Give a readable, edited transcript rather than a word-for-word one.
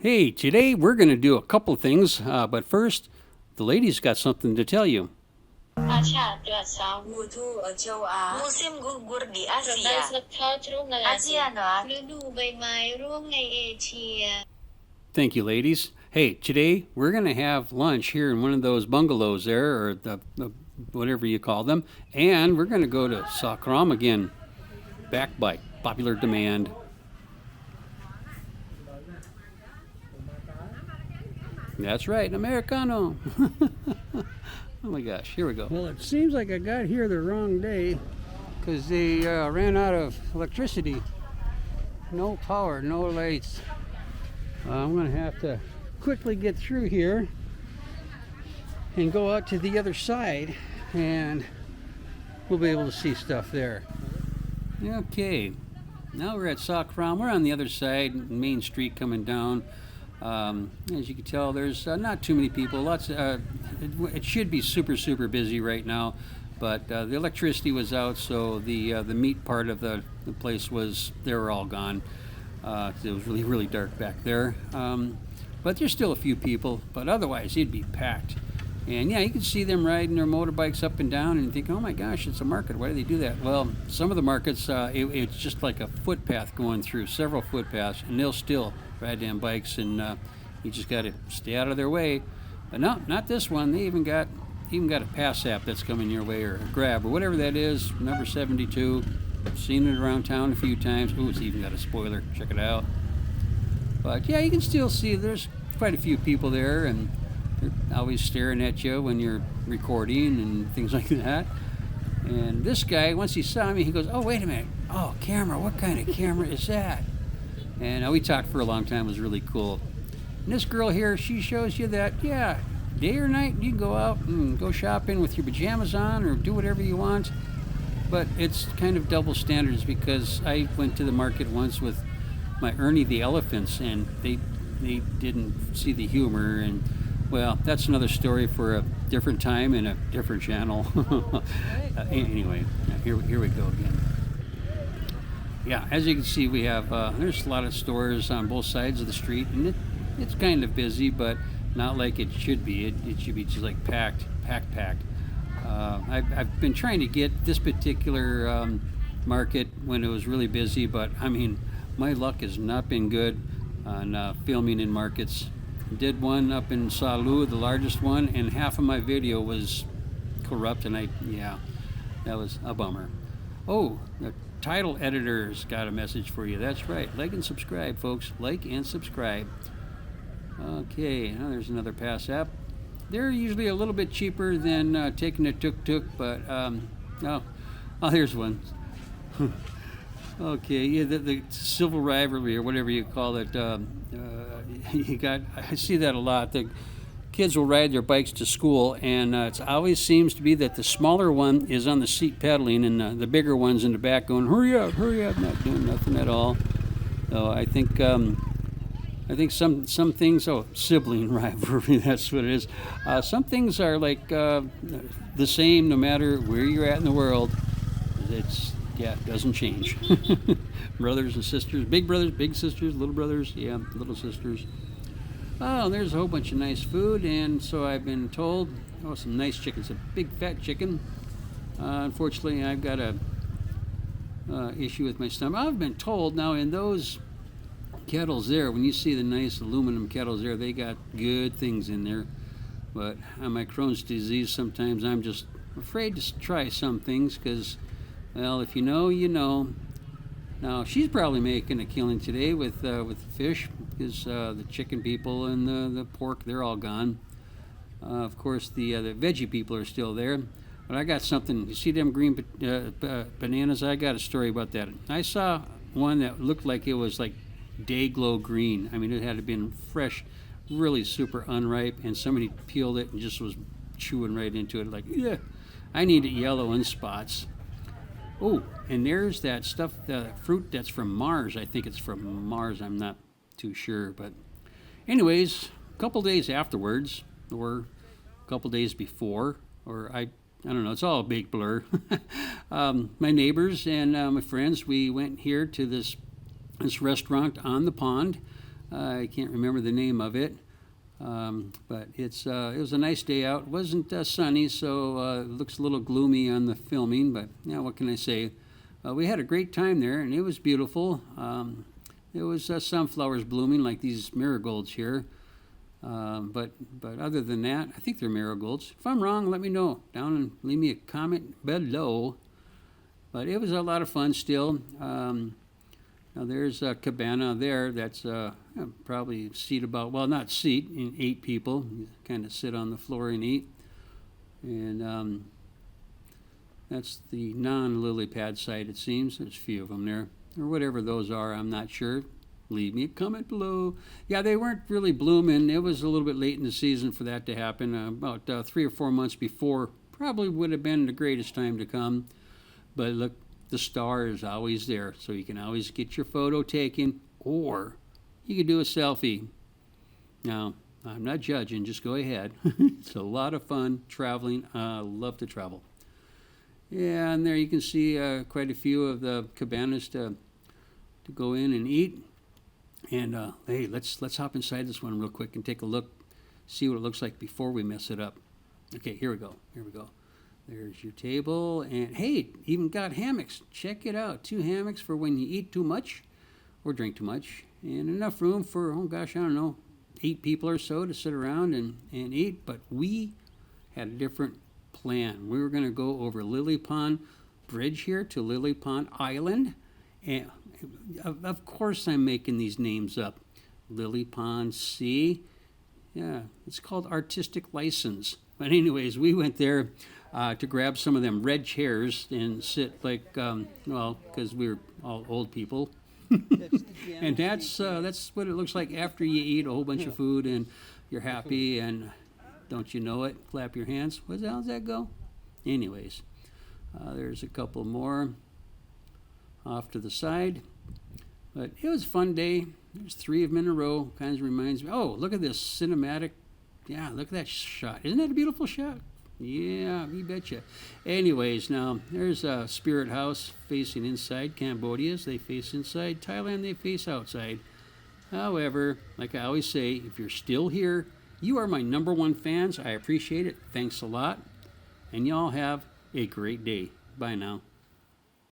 Hey, today we're going to do a couple things, but first, the ladies got something to tell you. Musim gugur di Asia. Asia noa. Thank you, ladies. Hey, today we're going to have lunch here in one of those bungalows there, or the whatever you call them, and we're going to go to Sakram again, back by popular demand. That's right, Americano. Oh my gosh, here we go. Well, it seems like I got here the wrong day because they ran out of electricity. No power, no lights. I'm going to have to quickly get through here and go out to the other side, and we'll be able to see stuff there. Okay, now we're at Sakram. We're on the other side, Main Street coming down. As you can tell, there's not too many people. It should be super busy right now, but the electricity was out, so the meat part of the place they were all gone. It was really dark back there, but there's still a few people. But otherwise, it'd be packed. And yeah, you can see them riding their motorbikes up and down, and you think, oh my gosh, it's a market. Why do they do that? Well, some of the markets, it's just like a footpath going through, several footpaths, and they'll still ride them bikes, and you just got to stay out of their way. But no, not this one. They even got a pass app that's coming your way, or a grab, or whatever that is, number 72. Seen it around town a few times. Ooh, it's even got a spoiler. Check it out. But yeah, you can still see there's quite a few people there, and they're always staring at you when you're recording and things like that. And this guy, once he saw me, he goes, oh, wait a minute. Oh, camera. What kind of camera is that? And we talked for a long time. It was really cool. And this girl here, she shows you that, yeah, day or night, you can go out and go shopping with your pajamas on or do whatever you want. But it's kind of double standards, because I went to the market once with my Ernie the elephants, and they didn't see the humor. And well, that's another story for a different time and a different channel. Anyway, here we go again. Yeah, as you can see, we have there's a lot of stores on both sides of the street, and it's kind of busy, but not like it should be. It should be just like packed. I've been trying to get this particular market when it was really busy, but I mean, my luck has not been good on filming in markets. Did one up in Salud, the largest one, and half of my video was corrupt, and that was a bummer. Oh, the title editor's got a message for you. That's right. Like and subscribe, folks. Like and subscribe. Okay, now there's another pass app. They're usually a little bit cheaper than taking a tuk-tuk, but oh, here's one. Okay, yeah, the civil rivalry or whatever you call it. I see that a lot. The kids will ride their bikes to school, and it always seems to be that the smaller one is on the seat pedaling, and the bigger one's in the back going, hurry up, not doing nothing at all. So I think some things, sibling rivalry, that's what it is. Some things are like the same no matter where you're at in the world. It doesn't change. Brothers and sisters, big brothers, big sisters, little brothers, little sisters. Oh, there's a whole bunch of nice food, and so I've been told, some nice chicken. It's a big fat chicken. Unfortunately, I've got a issue with my stomach. I've been told now, in those kettles there, when you see the nice aluminum kettles there, they got good things in there. But on my Crohn's disease, sometimes I'm just afraid to try some things, because, well, if you know, you know. Now, she's probably making a killing today with fish, because the chicken people and the pork, they're all gone. Of course, the veggie people are still there. But I got something. You see them green bananas? I got a story about that. I saw one that looked like it was like day glow green. I mean, it had to been fresh, really super unripe, and somebody peeled it and just was chewing right into it like, yeah. I need it yellow in spots. Oh, and there's that stuff, the fruit that's from Mars. I think it's from Mars. I'm not too sure. But anyways, a couple days afterwards, or a couple days before, or I don't know, it's all a big blur. My neighbors and my friends, we went here to this restaurant on the pond. I can't remember the name of it. But it was a nice day out. It wasn't sunny, so it looks a little gloomy on the filming, but yeah, what can I say? We had a great time there, and it was beautiful. There was sunflowers blooming like these marigolds here. But other than that, I think they're marigolds. If I'm wrong, let me know down and leave me a comment below. But it was a lot of fun still. Now there's a cabana there that's probably seat about, well, not seat, 8 people. You kind of sit on the floor and eat. And that's the non-lily pad site, it seems. There's a few of them there. Or whatever those are, I'm not sure. Leave me a comment below. Yeah, they weren't really blooming. It was a little bit late in the season for that to happen. About 3 or 4 months before probably would have been the greatest time to come. But look, the star is always there, so you can always get your photo taken, or you can do a selfie. Now, I'm not judging, just go ahead. It's a lot of fun traveling. I love to travel. Yeah, and there you can see quite a few of the cabanas to go in and eat. And hey, let's hop inside this one real quick and take a look, see what it looks like before we mess it up. Okay, here we go. There's your table, and hey, even got hammocks. Check it out. 2 hammocks for when you eat too much or drink too much, and enough room for, oh gosh, I don't know, 8 people or so to sit around and eat. But we had a different plan. We were going to go over Lily Pond Bridge here to Lily Pond Island, and of course I'm making these names up. Lily Pond Sea. Yeah, it's called artistic license. But anyways, we went there to grab some of them red chairs and sit like, well, because we were all old people. And that's what it looks like after you eat a whole bunch of food and you're happy and don't you know it, clap your hands. How does that go? Anyways, there's a couple more off to the side. But it was a fun day. There's 3 of them in a row. Kind of reminds me, oh, look at this cinematic. Yeah, look at that shot. Isn't that a beautiful shot? Yeah, you betcha. Anyways, now there's a spirit house facing inside. Cambodia's, they face inside. Thailand, they face outside. However, like I always say, if you're still here, you are my #1 fans. I appreciate it. Thanks a lot. And y'all have a great day. Bye now.